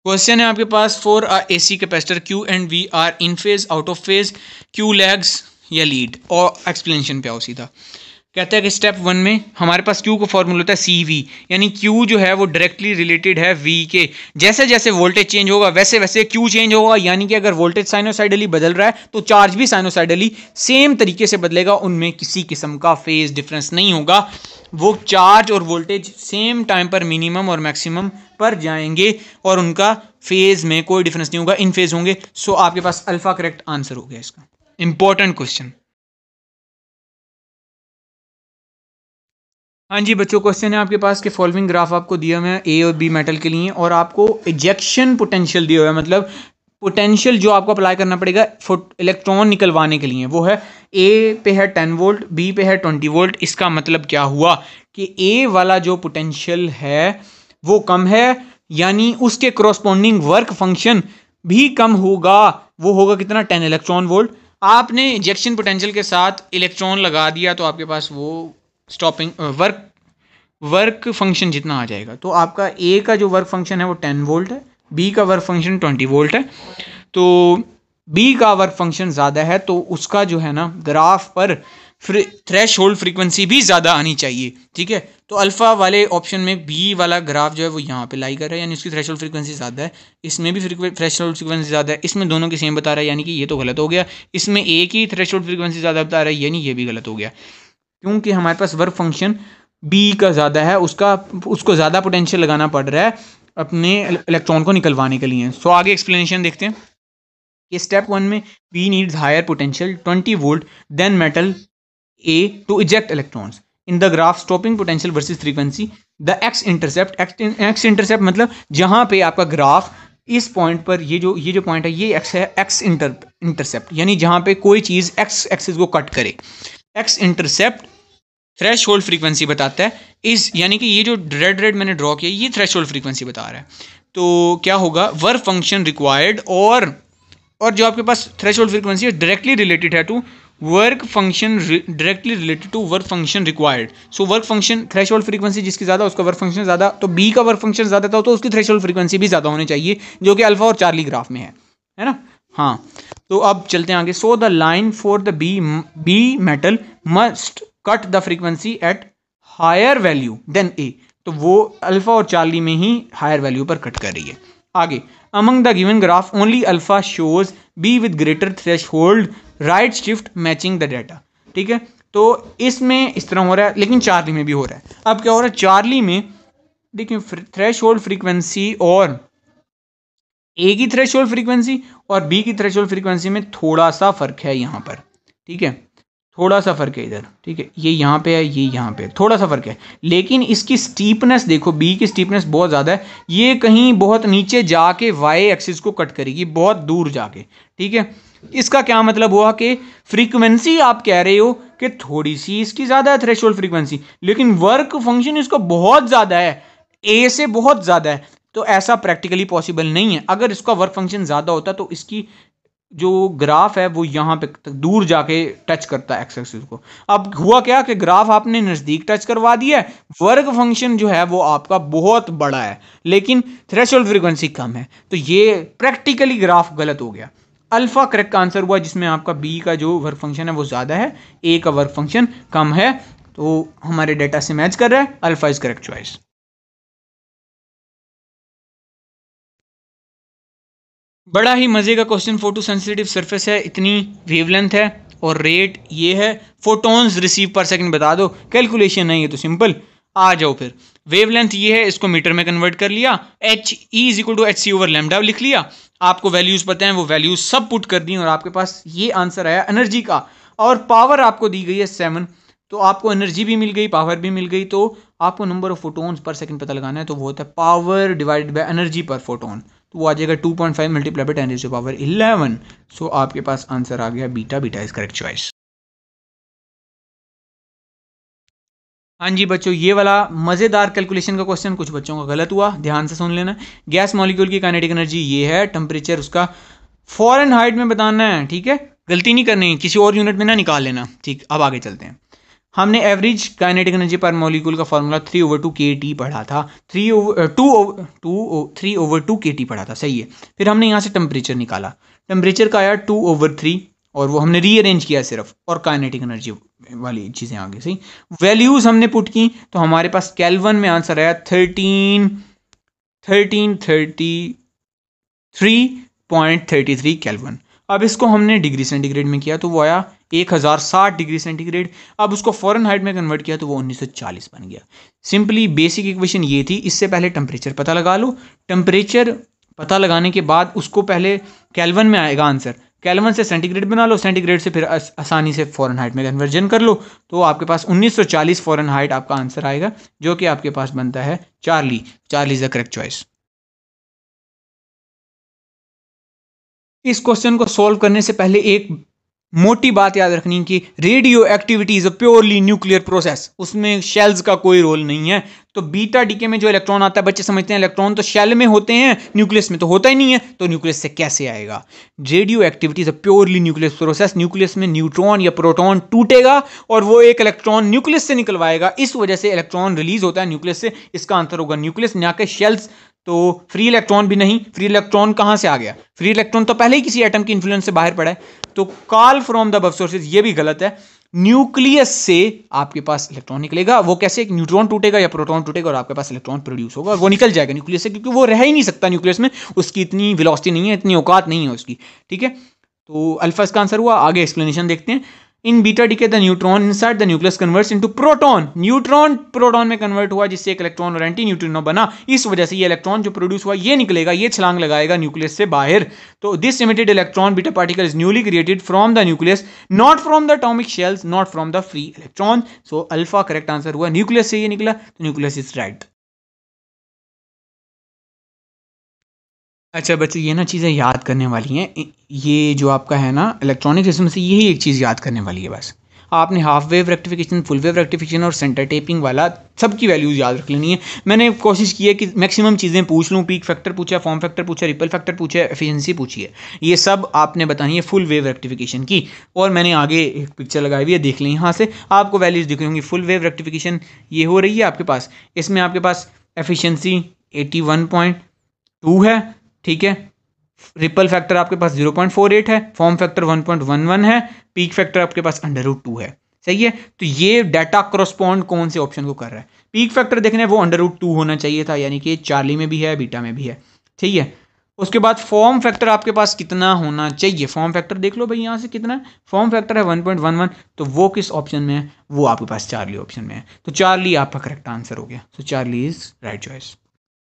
Question है आपके पास, for a AC capacitor Q and V are in phase, out of phase, Q lags या lead, और explanation पे आओ सीधा। कहता है कि स्टेप 1 में हमारे पास Q का फॉर्मूला होता है CV, यानी Q जो है वो डायरेक्टली रिलेटेड है V के। जैसे जैसे वोल्टेज चेंज होगा वैसे वैसे Q चेंज होगा, यानी कि अगर वोल्टेज साइनोसाइडली बदल रहा है तो चार्ज भी साइनोसाइडली सेम तरीके से बदलेगा, उनमें किसी किस्म का फेज डिफरेंस नहीं होगा। वो चार्ज और वोल्टेज सेम टाइम पर मिनिमम और मैक्सिमम पर जाएंगे और उनका फेज में कोई डिफरेंस नहीं होगा, इन फेज होंगे। सो आपके पास अल्फा करेक्ट आंसर हो गया इसका। Important question. हाँ जी बच्चों, क्वेश्चन है आपके पास कि फॉलोइंग ग्राफ आपको दिया हुआ है ए और बी मेटल के लिए, और आपको इजेक्शन पोटेंशियल दिया हुआ है, मतलब पोटेंशियल जो आपको अप्लाई करना पड़ेगा इलेक्ट्रॉन निकलवाने के लिए, वो है ए पे है 10 वोल्ट, बी पे है 20 वोल्ट। इसका मतलब क्या हुआ कि ए वाला जो पोटेंशियल है वो कम है, यानी उसके कोरस्पॉन्डिंग वर्क फंक्शन भी कम होगा। वो होगा कितना? 10 इलेक्ट्रॉन वोल्ट। आपने इजेक्शन पोटेंशियल के साथ इलेक्ट्रॉन लगा दिया तो आपके पास वो स्टॉपिंग वर्क फंक्शन जितना आ जाएगा। तो आपका ए का जो वर्क फंक्शन है वो 10 वोल्ट है, बी का वर्क फंक्शन 20 वोल्ट है। तो बी का वर्क फंक्शन ज़्यादा है तो उसका जो है ना ग्राफ पर थ्रेश होल्ड फ्रीक्वेंसी भी ज़्यादा आनी चाहिए, ठीक है। तो अल्फ़ा वाले ऑप्शन में बी वाला ग्राफ जो है वो यहाँ पे लाई कर रहा है, यानी उसकी थ्रेश होल्ड फ्रीक्वेंसी ज़्यादा है। इसमें भी थ्रेश होल्ड फ्रीक्वेंसी ज़्यादा है, इसमें दोनों की सेम बता रहा है, यानी कि ये तो गलत हो गया। इसमें ए की थ्रेश होल्ड फ्रीक्वेंसी ज़्यादा बता रहा है, यानी ये भी गलत हो गया, क्योंकि हमारे पास वर्क फंक्शन बी का ज़्यादा है, उसको ज़्यादा पोटेंशियल लगाना पड़ रहा है अपने इलेक्ट्रॉन को निकलवाने के लिए। सो आगे एक्सप्लेनेशन देखते हैं कि स्टेप 1 में B needs higher potential 20 volt than metal A to eject electrons in the graph stopping potential versus frequency the X intercept मतलब जहां पे आपका ग्राफ इस पॉइंट पर ये जो पॉइंट है ये एक्स है, एक्स इंटरसेप्ट यानी जहां पे कोई चीज़ एक्स एक्सिस को कट करे। X intercept threshold frequency बताता है इस, यानी कि ये जो रेड मैंने ड्रॉ किया ये थ्रेश होल्ड फ्रीक्वेंसी बता रहा है। तो क्या होगा? वर्क फंक्शन रिक्वायर्ड, और जो आपके पास थ्रेश होल्ड फ्रीक्वेंसी है डायरेक्टली रिलेटेड है to work function, directly related to work function required. So work function threshold frequency जिसकी ज़्यादा उसका वर्क फंक्शन ज़्यादा, तो बी का वर्क फंक्शन ज़्यादा था तो उसकी थ्रेश होल्ड फ्रीक्वेंसी भी ज़्यादा होनी चाहिए, जो कि अल्फा और चार्ली ग्राफ में है ना। हाँ, तो अब चलते हैं आगे। So the line for the B metal must cut the frequency at higher value than A, तो वो अल्फा और चार्ली में ही हायर वैल्यू पर कट कर रही है। आगे, among the given graph only alpha shows B with greater threshold right shift matching the data, ठीक है। तो इसमें इस तरह हो रहा है, लेकिन चार्ली में भी हो रहा है। अब क्या हो रहा है चार्ली में? देखिए थ्रेशहोल्ड फ्रीक्वेंसी और ए की थ्रेशहोल्ड फ्रीक्वेंसी और बी की थ्रेशहोल्ड फ्रीक्वेंसी में थोड़ा सा फर्क है यहाँ पर, ठीक है, थोड़ा सा फर्क है इधर, ठीक है। ये यहाँ पे है, ये यहाँ पे, थोड़ा सा फर्क है, लेकिन इसकी स्टीपनेस देखो, बी की स्टीपनेस बहुत ज़्यादा है, ये कहीं बहुत नीचे जाके वाई एक्सिस को कट करेगी, बहुत दूर जाके, ठीक है। इसका क्या मतलब हुआ कि फ्रीक्वेंसी आप कह रहे हो कि थोड़ी सी इसकी ज़्यादा है थ्रेशहोल्ड फ्रीक्वेंसी, लेकिन वर्क फंक्शन इसका बहुत ज़्यादा है, ए से बहुत ज़्यादा है। तो ऐसा प्रैक्टिकली पॉसिबल नहीं है। अगर इसका वर्क फंक्शन ज़्यादा होता तो इसकी जो ग्राफ है वो यहाँ पे दूर जाके टच करता है एक्स एक्सिस को। अब हुआ क्या कि ग्राफ आपने नज़दीक टच करवा दिया है, वर्क फंक्शन जो है वो आपका बहुत बड़ा है लेकिन थ्रेशहोल्ड फ्रीक्वेंसी कम है, तो ये प्रैक्टिकली ग्राफ गलत हो गया। अल्फा करेक्ट आंसर हुआ, जिसमें आपका बी का जो वर्क फंक्शन है वो ज़्यादा है, ए का वर्क फंक्शन कम है, तो हमारे डेटा से मैच कर रहा है, अल्फा इज करेक्ट चॉइस। बड़ा ही मज़े का क्वेश्चन, फोटो सेंसिटिव सरफेस है, इतनी वेवलेंथ है और रेट ये है, फोटोन्स रिसीव पर सेकंड बता दो, कैलकुलेशन नहीं है तो सिंपल आ जाओ। फिर वेवलेंथ ये है, इसको मीटर में कन्वर्ट कर लिया, H E is equal to H C over lambda लिख लिया, आपको वैल्यूज़ पता है वो वैल्यूज सब पुट कर दी और आपके पास ये आंसर आया एनर्जी का। और पावर आपको दी गई है 7, तो आपको एनर्जी भी मिल गई, पावर भी मिल गई, तो आपको नंबर ऑफ फोटोन्स पर सेकंड पता लगाना है, तो वो होता है पावर डिवाइडेड बाय एनर्जी पर फोटोन, तो वो आ जाएगा 2.5 मल्टीप्लाई बाय 10⁻11। सो आपके पास आंसर आ गया beta, beta is correct choice. हाँ जी बच्चों, ये वाला मज़ेदार कैलकुलेशन का क्वेश्चन कुछ बच्चों का गलत हुआ, ध्यान से सुन लेना। गैस मॉलिक्यूल की काइनेटिक एनर्जी ये है, टेम्परेचर उसका फ़ॉरेनहाइट में बताना है, ठीक है, गलती नहीं करनी, किसी और यूनिट में ना निकाल लेना, ठीक। अब आगे चलते हैं। हमने एवरेज काइनेटिक एनर्जी पर मॉलिक्यूल का फॉर्मूला 3/2 kT पढ़ा था, 3/2 kT पढ़ा था, सही है। फिर हमने यहाँ से टेम्परेचर निकाला, टेम्परेचर का आया 2/3 और वो हमने रीअरेंज किया सिर्फ, और काइनेटिक एनर्जी वाली चीज़ें आ गई, सही। वैल्यूज़ हमने पुट की तो हमारे पास केल्विन में आंसर आया 1333.33 केल्विन। अब इसको हमने डिग्री सेंटीग्रेड में किया तो वो आया 1060 डिग्री सेंटीग्रेड। अब उसको फ़ारेनहाइट में कन्वर्ट किया तो वो 1940 बन गया। सिंपली बेसिक इक्वेशन ये थी। इससे पहले टेम्परेचर पता लगा लो, टेम्परेचर पता लगाने के बाद उसको पहले केल्विन में आएगा आंसर, केल्विन से सेंटीग्रेड बना लो, सेंटीग्रेड से फिर आसानी से फ़ारेनहाइट में कन्वर्जन कर लो, तो आपके पास 1940 फ़ारेनहाइट आपका आंसर आएगा, जो कि आपके पास बनता है Charlie. Charlie is the correct choice. इस क्वेश्चन को सॉल्व करने से पहले एक मोटी बात याद रखनी कि radio activity is a purely nuclear process, उसमें शेल्स का कोई रोल नहीं है। तो बीटा डीके में जो इलेक्ट्रॉन आता है, बच्चे समझते हैं इलेक्ट्रॉन तो शेल में होते हैं, न्यूक्लियस में तो होता ही नहीं है, तो न्यूक्लियस से कैसे आएगा। Radio activity is a purely nuclear process. Nucleus में न्यूट्रॉन या प्रोटॉन टूटेगा और वो एक इलेक्ट्रॉन न्यूक्लियस से निकलवाएगा, इस वजह से इलेक्ट्रॉन रिलीज होता है न्यूक्लियस से। इसका आंसर होगा न्यूक्लियस, ना कि शेल्स। तो फ्री इलेक्ट्रॉन भी नहीं, फ्री इलेक्ट्रॉन कहां से आ गया, फ्री इलेक्ट्रॉन तो पहले ही किसी एटम के इन्फ्लुएंस से बाहर पड़ा है। तो call from the above sources ये भी गलत है। न्यूक्लियस से आपके पास इलेक्ट्रॉन निकलेगा, वो कैसे, एक न्यूट्रॉन टूटेगा या प्रोटॉन टूटेगा और आपके पास इलेक्ट्रॉन प्रोड्यूस होगा और वो निकल जाएगा न्यूक्लियस से, क्योंकि वो रह ही नहीं सकता न्यूक्लियस में, उसकी इतनी वेलोसिटी नहीं है, इतनी औकात नहीं है उसकी, ठीक है। तो अल्फा इसका आंसर हुआ। आगे एक्सप्लेनेशन देखते हैं। In beta decay the neutron inside the nucleus converts into proton. Neutron proton में कन्वर्ट हुआ, जिससे एक इलेक्ट्रॉन और एंटी न्यूट्रिनो बना। इस वजह से ये इलेक्ट्रॉन जो प्रोड्यूस हुआ ये निकलेगा, ये छलांग लगाएगा न्यूक्लियस से बाहर। तो this emitted electron beta particle is newly created from the nucleus, not from the atomic shells, not from the free electron. So alpha correct answer हुआ, न्यूक्लियस से ये निकला, तो न्यूक्लियस इज राइट। अच्छा बच्चे, ये ना चीज़ें याद करने वाली हैं। ये जो आपका है ना इलेक्ट्रॉनिक सिस्टम से, यही एक चीज़ याद करने वाली है बस। आपने half wave rectification, full wave rectification और सेंटर टेपिंग वाला सबकी वैल्यूज़ याद रख लेनी है। मैंने कोशिश की है कि मैक्सिमम चीज़ें पूछ लूँ। पीक फैक्टर पूछा, फॉर्म फैक्टर पूछा, रिपल फैक्टर पूछा, एफिशिएंसी पूछी है, ये सब आपने बतानी है फुल वेव रेक्टिफिकेशन की। और मैंने आगे एक पिक्चर लगाई हुई है, देख लें, यहाँ से आपको वैल्यूज़ दिख रही होंगी। फुल वेव रेक्टिफिकेशन ये हो रही है आपके पास, इसमें आपके पास एफिशिएंसी 81.2 है, ठीक है। रिपल फैक्टर आपके पास 0.48 है, फॉर्म फैक्टर 1.11 है, पीक फैक्टर आपके पास √2 है, सही है। तो ये डाटा करस्पॉन्ड कौन से ऑप्शन को कर रहा है। पीक फैक्टर देखने वो √2 होना चाहिए था, यानी कि चार्ली में भी है, बीटा में भी है, ठीक है। उसके बाद फॉर्म फैक्टर आपके पास कितना होना चाहिए, फॉर्म फैक्टर देख लो भाई यहाँ से कितना है, फॉर्म फैक्टर है 1.11, तो वो किस ऑप्शन में है, वो आपके पास चार्ली ऑप्शन में है। तो चार्ली आपका करेक्ट आंसर हो गया। तो चार्ली इज राइट चॉइस।